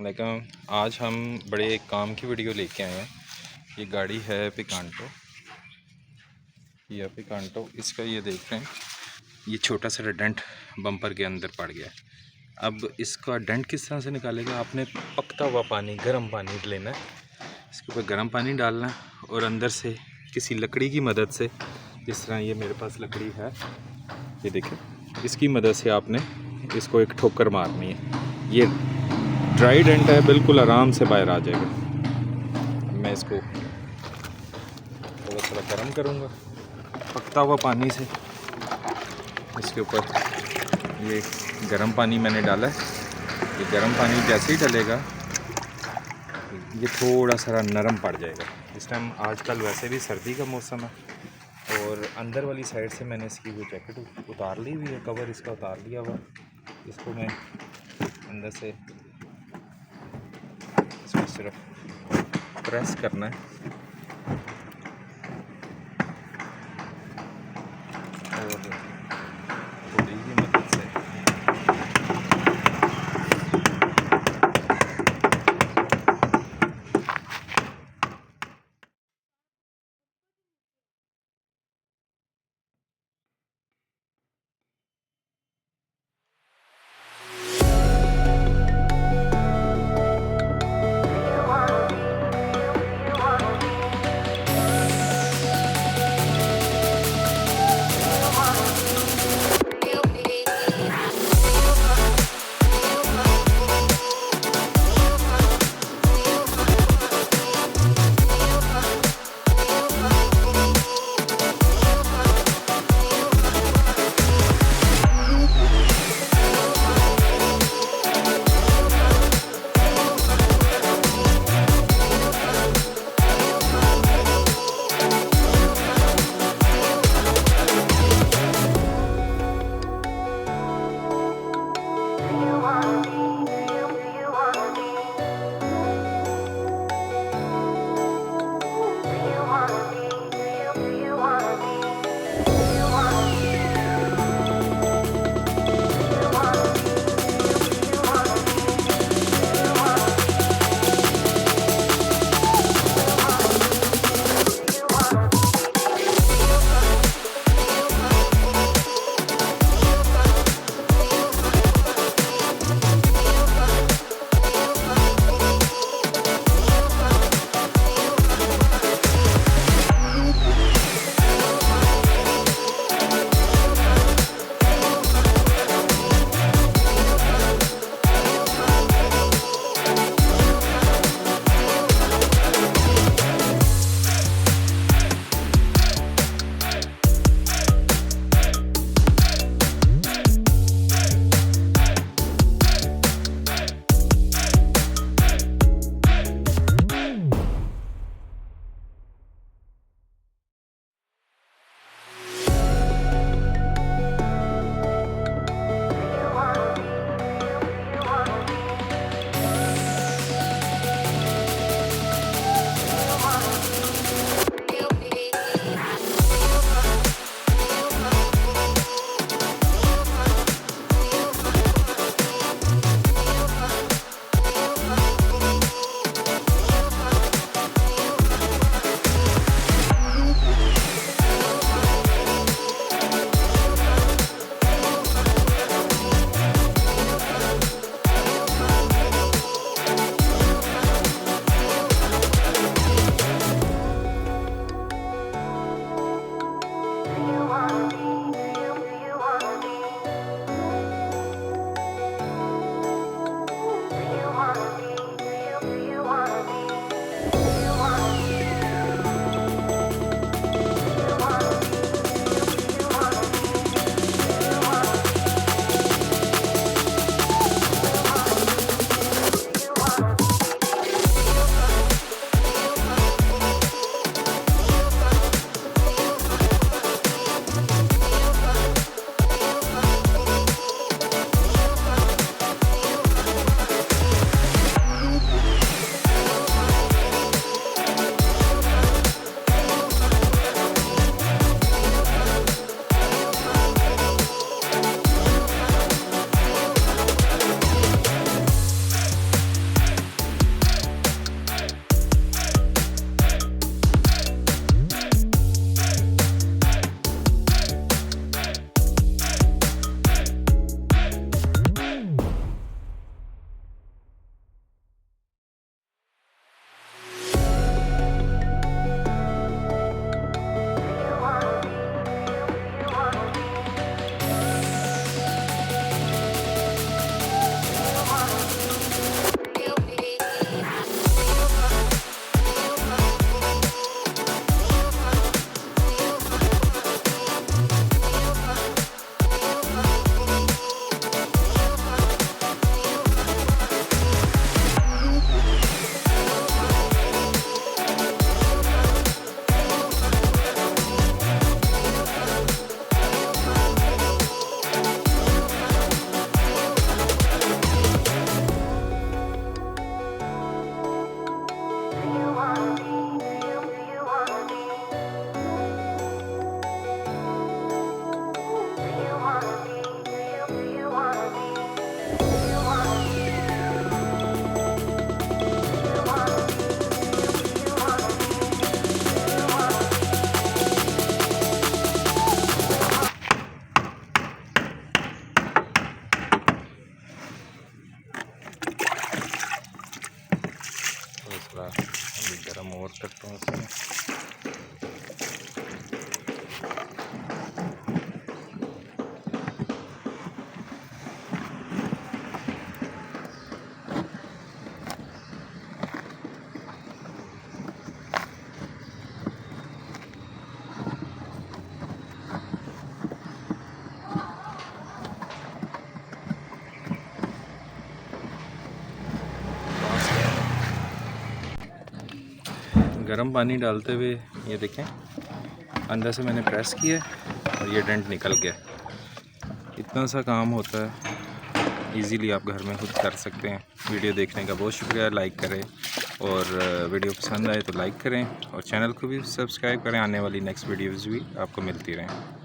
लेकिन आज हम बड़े एक काम की वीडियो लेके आए हैं। ये गाड़ी है पिकांटो, इसका ये देख रहे हैं, ये छोटा सा डेंट बम्पर के अंदर पड़ गया है। अब इसका डेंट किस तरह से निकालेगा? आपने पकता हुआ पानी, गर्म पानी लेना है, इसके ऊपर गर्म पानी डालना है और अंदर से किसी लकड़ी की मदद से, जिस तरह ये मेरे पास लकड़ी है, ये देखें, इसकी मदद से आपने इसको एक ठोकर मारनी है। ये ड्राई डेंट है, बिल्कुल आराम से बाहर आ जाएगा। मैं इसको थोड़ा सा गर्म करूँगा पकता हुआ पानी से। इसके ऊपर ये गर्म पानी मैंने डाला है। ये गर्म पानी जैसे ही डलेगा ये थोड़ा सा नरम पड़ जाएगा। इस टाइम आजकल वैसे भी सर्दी का मौसम है और अंदर वाली साइड से मैंने इसकी वो जैकेट उतार ली हुई है, कवर इसका उतार लिया हुआ। इसको मैं अंदर से इसको सिर्फ प्रेस करना है और थोड़ी की मदद से आउट करता हूँ इसमें। गर्म पानी डालते हुए ये देखें अंदर से मैंने प्रेस किया और ये डेंट निकल गया। इतना सा काम होता है, इजीली आप घर में खुद कर सकते हैं। वीडियो देखने का बहुत शुक्रिया। लाइक करें और वीडियो पसंद आए तो लाइक करें और चैनल को भी सब्सक्राइब करें। आने वाली नेक्स्ट वीडियोज़ भी आपको मिलती रहें।